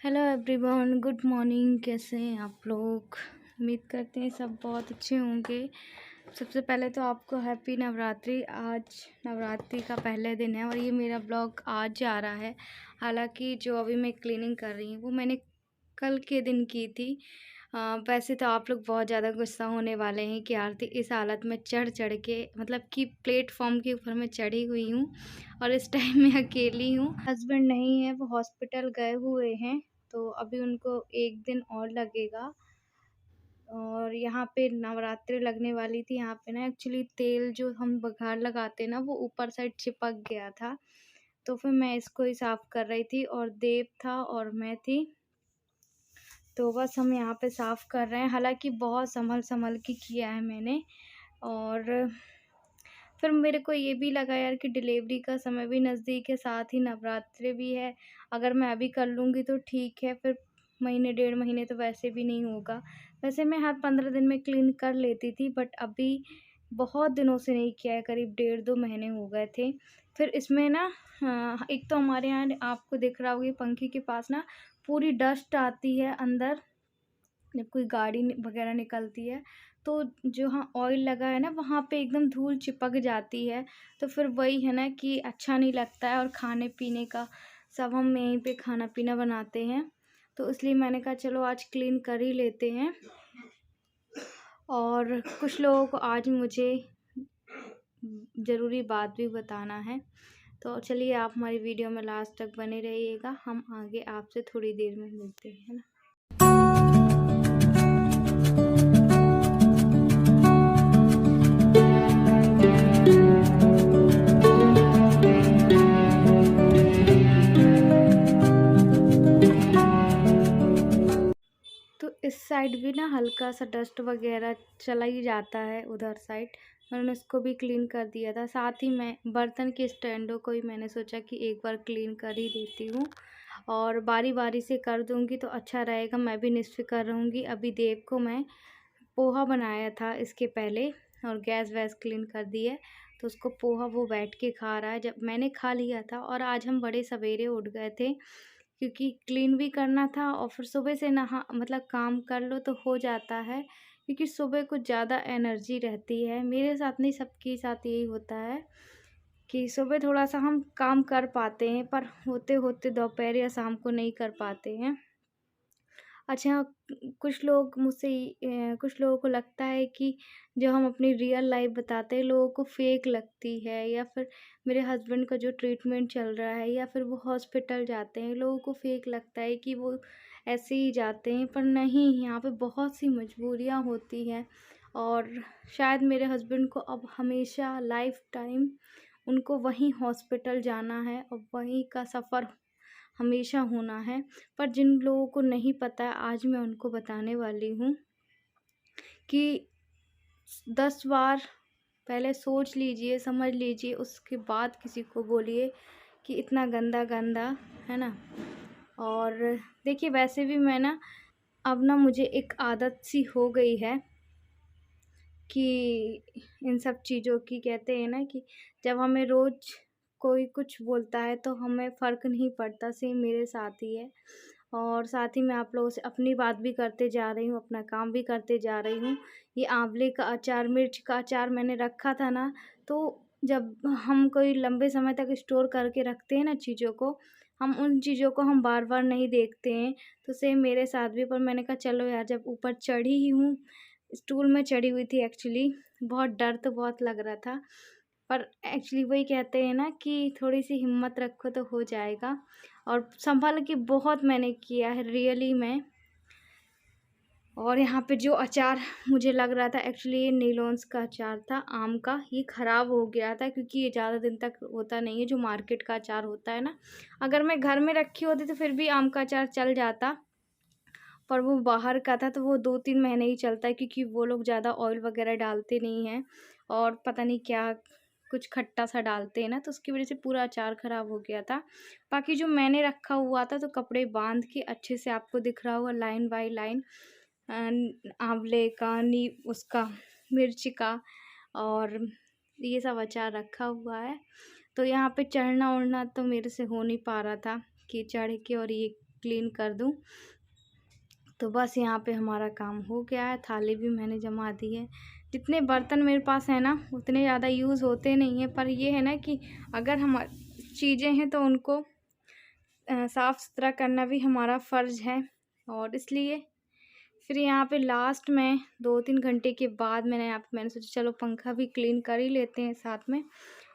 Hello everyone, good morning. कैसे हैं आप लोग? उम्मीद करते हैं सब बहुत अच्छे होंगे। सबसे पहले तो आपको हैप्पी नवरात्रि। आज नवरात्रि का पहले दिन है और ये मेरा ब्लॉग आज जा रहा है। हालांकि जो अभी मैं क्लीनिंग कर रही हूँ वो मैंने कल के दिन की थी। वैसे तो आप लोग बहुत ज़्यादा गुस्सा होने वाले हैं कि आरती इस हालत में चढ़ चढ़ के, मतलब कि प्लेटफॉर्म के ऊपर मैं चढ़ी हुई हूँ और इस टाइम मैं अकेली हूँ। हस्बैंड नहीं है, वो हॉस्पिटल गए हुए हैं, तो अभी उनको 1 दिन और लगेगा। और यहाँ पे नवरात्रि लगने वाली थी। यहाँ पे ना एक्चुअली तेल जो हम बघार लगाते ना वो ऊपर साइड चिपक गया था, तो फिर मैं इसको ही साफ़ कर रही थी और देव था और मैं थी, तो बस हम यहाँ पे साफ़ कर रहे हैं। हालांकि बहुत संभल के किया है मैंने। और फिर मेरे को ये भी लगा यार कि डिलीवरी का समय भी नज़दीक है, साथ ही नवरात्रि भी है। अगर मैं अभी कर लूँगी तो ठीक है, फिर महीने 1.5 महीने तो वैसे भी नहीं होगा। वैसे मैं हर 15 दिन में क्लीन कर लेती थी, बट अभी बहुत दिनों से नहीं किया है, करीब 1.5-2 महीने हो गए थे। फिर इसमें ना एक तो हमारे यहाँ आपको दिख रहा होगा पंखे के पास ना पूरी डस्ट आती है अंदर, जब कोई गाड़ी वगैरह निकलती है तो जो हाँ ऑयल लगा है ना वहाँ पे एकदम धूल चिपक जाती है। तो फिर वही है ना कि अच्छा नहीं लगता है, और खाने पीने का सब हम यहीं पे खाना पीना बनाते हैं, तो इसलिए मैंने कहा चलो आज क्लीन कर ही लेते हैं। और कुछ लोगों को आज मुझे ज़रूरी बात भी बताना है, तो चलिए आप हमारी वीडियो में लास्ट तक बने रहिएगा। हम आगे आपसे थोड़ी देर में मिलते हैं, है ना। तो इस साइड भी ना हल्का सा डस्ट वगैरह चला ही जाता है उधर साइड। मैंने उसको भी क्लीन कर दिया था, साथ ही मैं बर्तन के स्टैंडों को ही मैंने सोचा कि एक बार क्लीन कर ही देती हूँ, और बारी बारी से कर दूँगी तो अच्छा रहेगा। मैं भी निश्फ़िक्र रहूँगी। अभी देव को मैं पोहा बनाया था इसके पहले और गैस वैस क्लीन कर दी है, तो उसको पोहा वो बैठ के खा रहा है। जब मैंने खा लिया था और आज हम बड़े सवेरे उठ गए थे क्योंकि क्लीन भी करना था, और फिर सुबह से नहा मतलब काम कर लो तो हो जाता है, क्योंकि सुबह कुछ ज़्यादा एनर्जी रहती है। मेरे साथ नहीं, सबके साथ यही होता है कि सुबह थोड़ा सा हम काम कर पाते हैं, पर होते होते दोपहर या शाम को नहीं कर पाते हैं। अच्छा, कुछ लोगों को लगता है कि जो हम अपनी रियल लाइफ बताते हैं लोगों को फेक लगती है, या फिर मेरे हस्बैंड का जो ट्रीटमेंट चल रहा है, या फिर वो हॉस्पिटल जाते हैं, लोगों को फेक लगता है कि वो ऐसे ही जाते हैं, पर नहीं, यहाँ पे बहुत सी मजबूरियाँ होती हैं। और शायद मेरे हस्बैंड को अब हमेशा लाइफ टाइम उनको वहीं हॉस्पिटल जाना है और वहीं का सफ़र हमेशा होना है। पर जिन लोगों को नहीं पता है, आज मैं उनको बताने वाली हूँ कि 10 बार पहले सोच लीजिए, समझ लीजिए, उसके बाद किसी को बोलिए कि इतना गंदा गंदा, है ना। और देखिए, वैसे भी मैं ना अब ना मुझे एक आदत सी हो गई है कि इन सब चीज़ों की, कहते हैं ना कि जब हमें रोज़ कोई कुछ बोलता है तो हमें फ़र्क नहीं पड़ता। सेम मेरे साथ ही है। और साथ ही मैं आप लोगों से अपनी बात भी करते जा रही हूँ, अपना काम भी करते जा रही हूँ। ये आंवले का अचार, मिर्च का अचार मैंने रखा था ना, तो जब हम कोई लंबे समय तक स्टोर करके रखते हैं ना चीज़ों को, हम उन चीज़ों को हम बार-बार नहीं देखते हैं। तो सेम मेरे साथ भी, पर मैंने कहा चलो यार, जब ऊपर चढ़ी ही हूँ, स्टूल में चढ़ी हुई थी एक्चुअली, बहुत डर तो बहुत लग रहा था, पर एक्चुअली वही कहते हैं ना कि थोड़ी-सी हिम्मत रखो तो हो जाएगा। और सँभल के बहुत मैंने किया है रियली में। और यहाँ पे जो अचार मुझे लग रहा था, एक्चुअली ये नीलोन्स का अचार था, आम का। ये ख़राब हो गया था क्योंकि ये ज़्यादा दिन तक होता नहीं है, जो मार्केट का अचार होता है ना। अगर मैं घर में रखी होती तो फिर भी आम का अचार चल जाता, पर वो बाहर का था तो वो 2-3 महीने ही चलता है, क्योंकि वो लोग ज़्यादा ऑयल वगैरह डालते नहीं हैं, और पता नहीं क्या कुछ खट्टा सा डालते हैं ना, तो उसकी वज़ह से पूरा अचार ख़राब हो गया था। बाकी जो मैंने रखा हुआ था तो कपड़े बाँध के अच्छे से, आपको दिख रहा होगा लाइन बाय लाइन, आँवले का, उसका, मिर्च का, और ये सब अचार रखा हुआ है। तो यहाँ पे चढ़ना-वढ़ना तो मेरे से हो नहीं पा रहा था कि चढ़ के और ये क्लीन कर दूँ। तो बस यहाँ पे हमारा काम हो गया है, थाली भी मैंने जमा दी है। जितने बर्तन मेरे पास है ना उतने ज़्यादा यूज़ होते नहीं हैं, पर ये है ना कि अगर हमारी चीज़ें हैं तो उनको साफ़ सुथरा करना भी हमारा फ़र्ज़ है। और इसलिए फिर यहाँ पे लास्ट में 2-3 घंटे के बाद मैंने सोचा चलो पंखा भी क्लीन कर ही लेते हैं साथ में,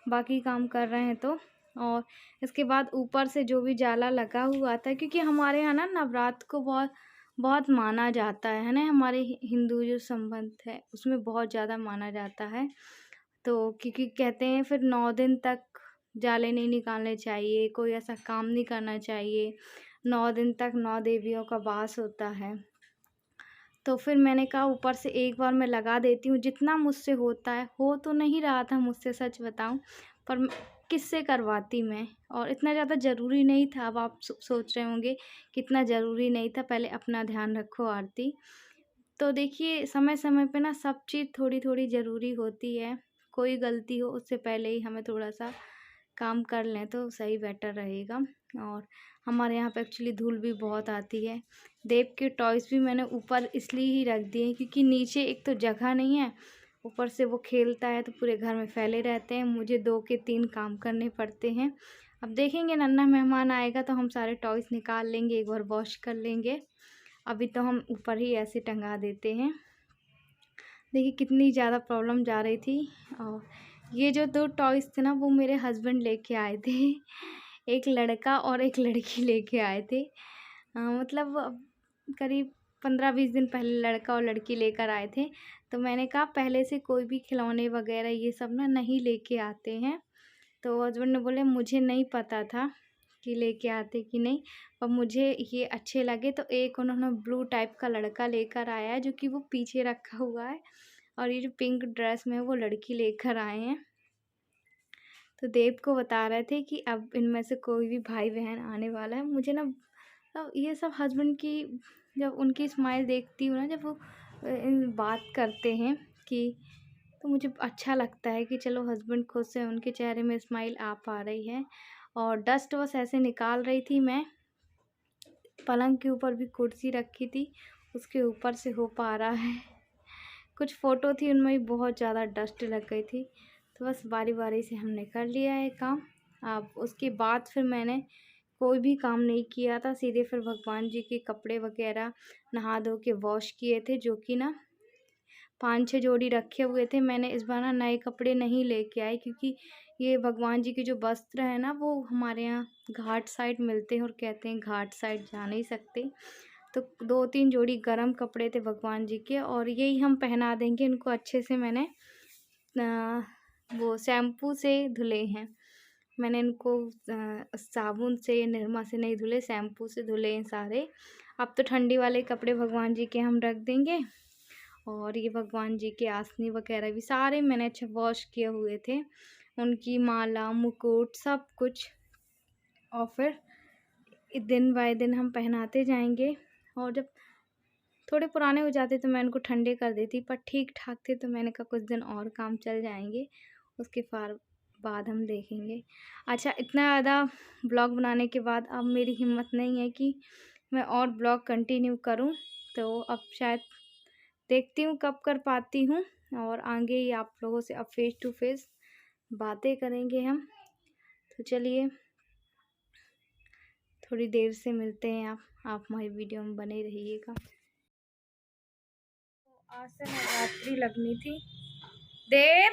बाकी काम कर रहे हैं तो। और इसके बाद ऊपर से जो भी जाला लगा हुआ था, क्योंकि हमारे यहाँ ना नवरात्र को बहुत बहुत माना जाता है ना, हमारे हिंदू जो संबंध है उसमें बहुत ज़्यादा माना जाता है। तो क्योंकि कहते हैं फिर 9 दिन तक जाले नहीं निकालने चाहिए, कोई ऐसा काम नहीं करना चाहिए, 9 दिन तक 9 देवियों का वास होता है। तो फिर मैंने कहा ऊपर से एक बार मैं लगा देती हूँ, जितना मुझसे होता है। हो तो नहीं रहा था मुझसे, सच बताऊँ, पर किससे करवाती मैं, और इतना ज़्यादा ज़रूरी नहीं था। अब आप सोच रहे होंगे कितना ज़रूरी नहीं था, पहले अपना ध्यान रखो आरती। तो देखिए समय समय पे ना सब चीज़ थोड़ी थोड़ी ज़रूरी होती है। कोई गलती हो उससे पहले ही हमें थोड़ा सा काम कर लें तो सही बेटर रहेगा। और हमारे यहाँ पे एक्चुअली धूल भी बहुत आती है। देव के टॉयज़ भी मैंने ऊपर इसलिए ही रख दिए क्योंकि नीचे एक तो जगह नहीं है, ऊपर से वो खेलता है तो पूरे घर में फैले रहते हैं, मुझे 2 के 3 काम करने पड़ते हैं। अब देखेंगे नन्हा मेहमान आएगा तो हम सारे टॉयज़ निकाल लेंगे, एक बार वॉश कर लेंगे। अभी तो हम ऊपर ही ऐसे टंगा देते हैं। देखिए कितनी ज़्यादा प्रॉब्लम जा रही थी। और ये जो 2 टॉयज़ थे ना वो मेरे हस्बैंड लेके आए थे। एक लड़का और एक लड़की लेके आए थे। मतलब करीब 15-20 दिन पहले लड़का और लड़की लेकर आए थे। तो मैंने कहा पहले से कोई भी खिलौने वगैरह ये सब ना नहीं लेके आते हैं। तो हस्बैंड ने बोले मुझे नहीं पता था कि लेके आते कि नहीं, पर मुझे ये अच्छे लगे तो एक उन्होंने ब्लू टाइप का लड़का लेकर आया है जो कि वो पीछे रखा हुआ है, और ये जो पिंक ड्रेस में वो लड़की लेकर आए हैं। तो देव को बता रहे थे कि अब इनमें से कोई भी भाई बहन आने वाला है। मुझे ना ये सब हस्बैंड की जब उनकी स्माइल देखती हूँ ना, जब वो बात करते हैं कि, तो मुझे अच्छा लगता है कि चलो हस्बैंड खुश हैं, उनके चेहरे में स्माइल आ पा रही है। और डस्ट बस ऐसे निकाल रही थी मैं, पलंग के ऊपर भी कुर्सी रखी थी, उसके ऊपर से हो पा रहा है। कुछ फ़ोटो थी उनमें भी बहुत ज़्यादा डस्ट लग गई थी। तो बस बारी बारी से हमने कर लिया है काम। अब उसके बाद फिर मैंने कोई भी काम नहीं किया था, सीधे फिर भगवान जी के कपड़े वगैरह नहा धो के वॉश किए थे, जो कि ना 5-6 जोड़ी रखे हुए थे। मैंने इस बार ना नए कपड़े नहीं लेके आई क्योंकि ये भगवान जी के जो वस्त्र हैं ना वो हमारे यहाँ घाट साइड मिलते हैं, और कहते हैं घाट साइड जा नहीं सकते। तो 2-3 जोड़ी गरम कपड़े थे भगवान जी के, और यही हम पहना देंगे इनको। अच्छे से मैंने वो शैम्पू से धुले हैं। मैंने इनको साबुन से निरमा से नहीं धुले, शैम्पू से धुले हैं सारे। अब तो ठंडी वाले कपड़े भगवान जी के हम रख देंगे। और ये भगवान जी के आसनी वगैरह भी सारे मैंने अच्छा वॉश किए हुए थे, उनकी माला मुकुट सब कुछ। और फिर दिन बाय दिन हम पहनाते जाएंगे, और जब थोड़े पुराने हो जाते तो मैं इनको ठंडे कर देती, पर ठीक ठाक थे तो मैंने कहा कुछ दिन और काम चल जाएंगे, उसके बाद हम देखेंगे। अच्छा, इतना ज़्यादा ब्लॉग बनाने के बाद अब मेरी हिम्मत नहीं है कि मैं और ब्लॉग कंटिन्यू करूं, तो अब शायद देखती हूँ कब कर पाती हूँ। और आगे ही आप लोगों से अब फेस टू फेस बातें करेंगे हम। तो चलिए थोड़ी देर से मिलते हैं। आप हमारी वीडियो में बने रहिएगा। तो आज से नवरात्रि लगनी थी। देव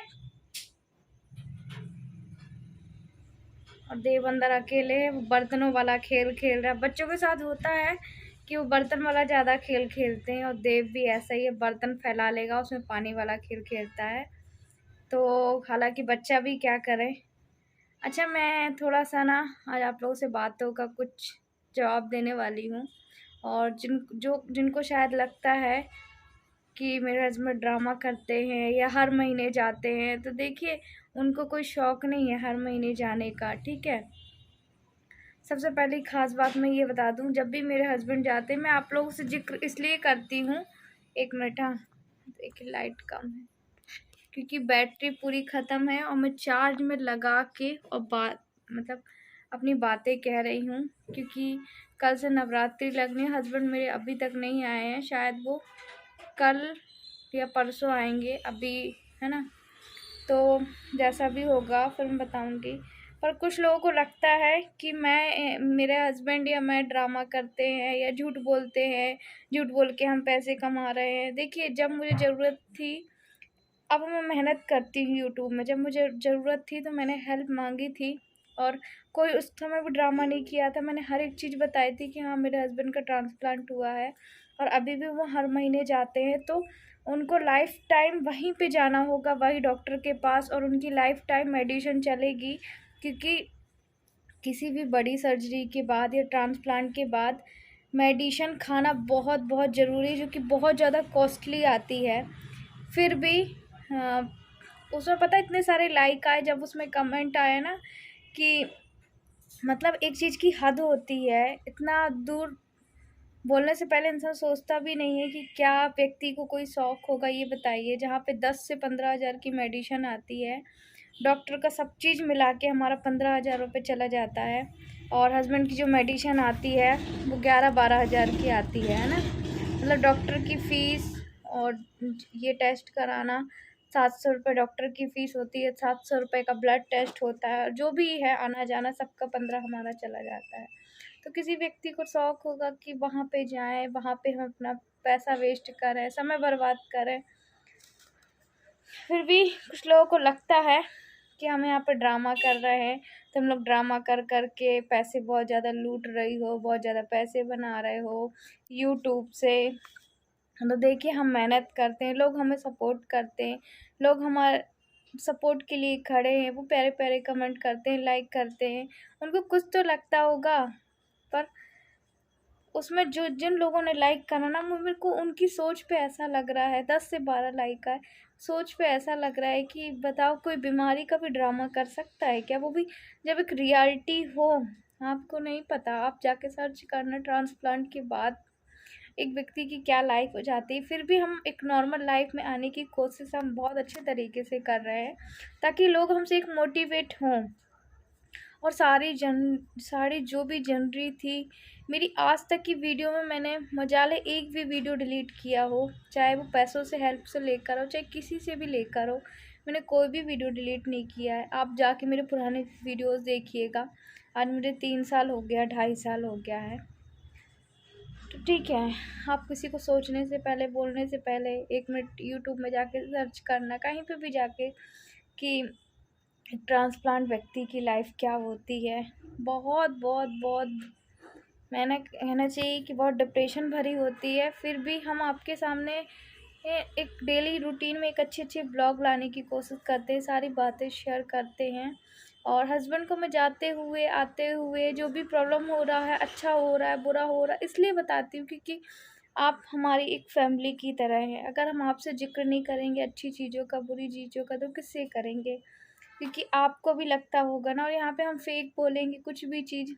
और देव अंदर अकेले बर्तनों वाला खेल खेल रहा है। बच्चों के साथ होता है कि वो बर्तन वाला ज़्यादा खेल खेलते हैं, और देव भी ऐसा ही है, बर्तन फैला लेगा उसमें पानी वाला खेल खेलता है। तो हालांकि बच्चा भी क्या करे। अच्छा, मैं थोड़ा सा ना आज आप लोगों से बातों का कुछ जवाब देने वाली हूँ। और जिनको शायद लगता है कि मेरे हस्बैंड ड्रामा करते हैं या हर महीने जाते हैं, तो देखिए उनको कोई शौक़ नहीं है हर महीने जाने का, ठीक है। सबसे पहली ख़ास बात मैं ये बता दूं, जब भी मेरे हस्बैंड जाते हैं मैं आप लोगों से जिक्र इसलिए करती हूँ। एक मिनट, हाँ देखिए लाइट कम है क्योंकि बैटरी पूरी ख़त्म है, और मैं चार्ज में लगा के और मतलब अपनी बातें कह रही हूँ, क्योंकि कल से नवरात्रि लगनी है। हस्बैंड मेरे अभी तक नहीं आए हैं, शायद वो कल या परसों आएंगे अभी, है ना। तो जैसा भी होगा फिर मैं बताऊंगी। पर कुछ लोगों को लगता है कि मेरे हस्बैंड या मैं ड्रामा करते हैं या झूठ बोलते हैं, झूठ बोल के हम पैसे कमा रहे हैं। देखिए, जब मुझे ज़रूरत थी, अब मैं मेहनत करती हूँ यूट्यूब में, जब मुझे ज़रूरत थी तो मैंने हेल्प मांगी थी, और कोई उस समय भी ड्रामा नहीं किया था। मैंने हर एक चीज़ बताई थी कि हाँ, मेरे हस्बैंड का ट्रांसप्लांट हुआ है और अभी भी वो हर महीने जाते हैं, तो उनको लाइफ टाइम वहीं पे जाना होगा, वही डॉक्टर के पास, और उनकी लाइफ टाइम मेडिसिन चलेगी। क्योंकि किसी भी बड़ी सर्जरी के बाद या ट्रांसप्लांट के बाद मेडिसिन खाना बहुत बहुत ज़रूरी है, जो कि बहुत ज़्यादा कॉस्टली आती है। फिर भी उसमें पता है इतने सारे लाइक आए, जब उसमें कमेंट आया ना कि मतलब एक चीज़ की हद होती है, इतना दूर बोलने से पहले इंसान सोचता भी नहीं है कि क्या व्यक्ति को कोई शौक होगा, ये बताइए। जहाँ पे 10 से 15 हज़ार की मेडिसिन आती है, डॉक्टर का सब चीज़ मिला के हमारा 15 हज़ार रुपये चला जाता है, और हस्बैंड की जो मेडिसिन आती है वो 11-12 हज़ार की आती है ना। मतलब डॉक्टर की फ़ीस और ये टेस्ट कराना 700 रुपये डॉक्टर की फ़ीस होती है, 700 रुपये का ब्लड टेस्ट होता है, जो भी है आना जाना सबका 15 हमारा चला जाता है। तो किसी व्यक्ति को शौक होगा कि वहाँ पे जाएं, वहाँ पे हम अपना पैसा वेस्ट करें, समय बर्बाद करें। फिर भी कुछ लोगों को लगता है कि हम यहाँ पे ड्रामा कर रहे हैं, तो हम लोग ड्रामा कर कर के पैसे बहुत ज़्यादा लूट रही हो, बहुत ज़्यादा पैसे बना रहे हो यूट्यूब से। तो देखिए, हम मेहनत करते हैं, लोग हमें सपोर्ट करते हैं, लोग हमारे सपोर्ट के लिए खड़े हैं, वो प्यारे प्यारे कमेंट करते हैं, लाइक करते हैं, उनको कुछ तो लगता होगा। पर उसमें जो जिन लोगों ने लाइक करा ना, मेरे को उनकी सोच पे ऐसा लग रहा है, 10 से 12 लाइक आए, सोच पे ऐसा लग रहा है कि बताओ, कोई बीमारी का भी ड्रामा कर सकता है क्या, वो भी जब एक रियलिटी हो। आपको नहीं पता, आप जाके सर्च करना ट्रांसप्लांट के बाद एक व्यक्ति की क्या लाइफ हो जाती है। फिर भी हम एक नॉर्मल लाइफ में आने की कोशिश हम बहुत अच्छे तरीके से कर रहे हैं, ताकि लोग हमसे एक मोटिवेट हों। और सारी जो भी जनरी थी मेरी आज तक की वीडियो में, मैंने मजाले एक भी वीडियो डिलीट किया हो, चाहे वो पैसों से हेल्प से लेकर हो, चाहे किसी से भी लेकर हो, मैंने कोई भी वीडियो डिलीट नहीं किया है। आप जाके मेरे पुराने वीडियोस देखिएगा। आज मुझे 3 साल हो गया, 2.5 साल हो गया है। तो ठीक है, आप किसी को सोचने से पहले, बोलने से पहले 1 मिनट यूट्यूब में जाके सर्च करना, कहीं पे भी जाके, कि ट्रांसप्लांट व्यक्ति की लाइफ क्या होती है। बहुत बहुत बहुत मैंने कहना चाहिए कि बहुत डिप्रेशन भरी होती है। फिर भी हम आपके सामने एक डेली रूटीन में एक अच्छे ब्लॉग लाने की कोशिश करते हैं, सारी बातें शेयर करते हैं। और हस्बैंड को मैं जाते हुए आते हुए जो भी प्रॉब्लम हो रहा है, अच्छा हो रहा है, बुरा हो रहा है, इसलिए बताती हूँ क्योंकि आप हमारी एक फैमिली की तरह हैं। अगर हम आपसे जिक्र नहीं करेंगे अच्छी चीज़ों का, बुरी चीज़ों का, तो किससे करेंगे। क्योंकि आपको भी लगता होगा ना, और यहाँ पे हम फेक बोलेंगे कुछ भी चीज़,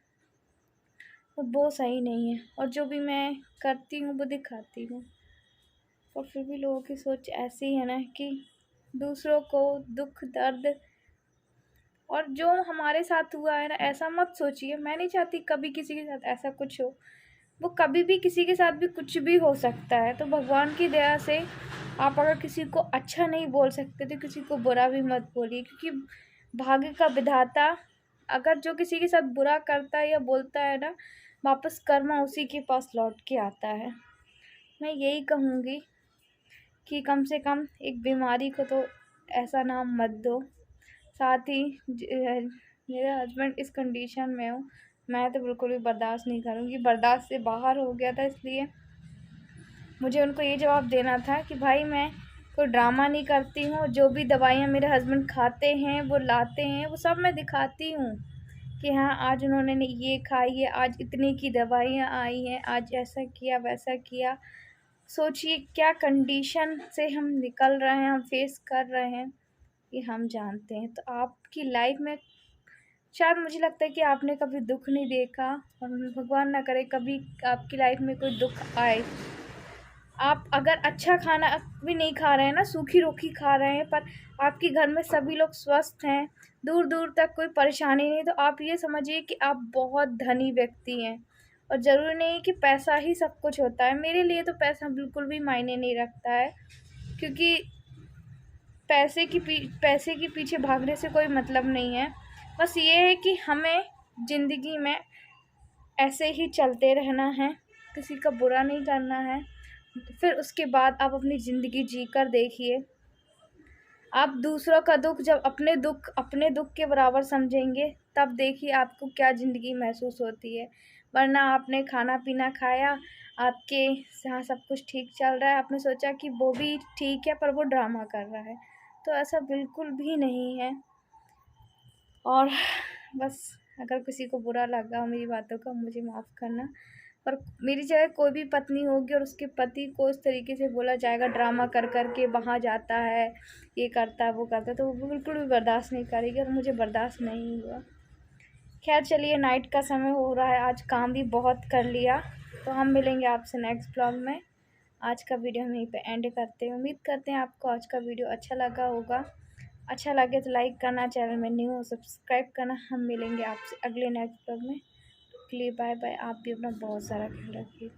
तो वो सही नहीं है। और जो भी मैं करती हूँ वो दिखाती हूँ, और फिर भी लोगों की सोच ऐसी है ना कि दूसरों को दुख दर्द, और जो हमारे साथ हुआ है ना, ऐसा मत सोचिए। मैं नहीं चाहती कभी किसी के साथ ऐसा कुछ हो। वो कभी भी किसी के साथ भी कुछ भी हो सकता है। तो भगवान की दया से आप अगर किसी को अच्छा नहीं बोल सकते तो किसी को बुरा भी मत बोलिए, क्योंकि भाग्य का विधाता अगर जो किसी के साथ बुरा करता है या बोलता है ना, वापस कर्मा उसी के पास लौट के आता है। मैं यही कहूँगी कि कम से कम एक बीमारी को तो ऐसा नाम मत दो। साथ ही मेरे हस्बैंड इस कंडीशन में हो, मैं तो बिल्कुल भी बर्दाश्त नहीं करूँगी। बर्दाश्त से बाहर हो गया था, इसलिए मुझे उनको ये जवाब देना था कि भाई, मैं कोई ड्रामा नहीं करती हूँ। जो भी दवाइयाँ मेरे हस्बैंड खाते हैं, वो लाते हैं, वो सब मैं दिखाती हूँ कि हाँ, आज उन्होंने ये खाई है, आज इतनी की दवाइयाँ आई हैं, आज ऐसा किया वैसा किया। सोचिए क्या कंडीशन से हम निकल रहे हैं, हम फेस कर रहे हैं, ये हम जानते हैं। तो आपकी लाइफ में शायद मुझे लगता है कि आपने कभी दुख नहीं देखा, और भगवान ना करे कभी आपकी लाइफ में कोई दुख आए। आप अगर अच्छा खाना भी नहीं खा रहे हैं ना, सूखी रोटी खा रहे हैं, पर आपके घर में सभी लोग स्वस्थ हैं, दूर दूर तक कोई परेशानी नहीं, तो आप ये समझिए कि आप बहुत धनी व्यक्ति हैं। और ज़रूरी नहीं कि पैसा ही सब कुछ होता है। मेरे लिए तो पैसा बिल्कुल भी मायने नहीं रखता है, क्योंकि पैसे के पीछे भागने से कोई मतलब नहीं है। बस ये है कि हमें ज़िंदगी में ऐसे ही चलते रहना है, किसी का बुरा नहीं करना है। फिर उसके बाद आप अपनी ज़िंदगी जी कर देखिए। आप दूसरों का दुख जब अपने दुख के बराबर समझेंगे, तब देखिए आपको क्या ज़िंदगी महसूस होती है। वरना आपने खाना पीना खाया, आपके यहाँ सब कुछ ठीक चल रहा है, आपने सोचा कि वो भी ठीक है पर वो ड्रामा कर रहा है, तो ऐसा बिल्कुल भी नहीं है। और बस अगर किसी को बुरा लगा मेरी बातों का, मुझे माफ़ करना। पर मेरी जगह कोई भी पत्नी होगी और उसके पति को इस तरीके से बोला जाएगा, ड्रामा कर कर के वहाँ जाता है, ये करता है वो करता है, तो वो बिल्कुल भी बर्दाश्त नहीं करेगी और मुझे बर्दाश्त नहीं हुआ। खैर चलिए, नाइट का समय हो रहा है, आज काम भी बहुत कर लिया, तो हम मिलेंगे आपसे नेक्स्ट ब्लॉग में। आज का वीडियो हम यहीं पे एंड करते हैं। उम्मीद करते हैं आपको आज का वीडियो अच्छा लगा होगा। अच्छा लगे तो लाइक करना, चैनल में न्यू हो सब्सक्राइब करना। हम मिलेंगे आपसे अगले नेक्स्ट ब्लॉग में। के लिए बाय बाय। आप भी अपना बहुत सारा ख्याल रखिए।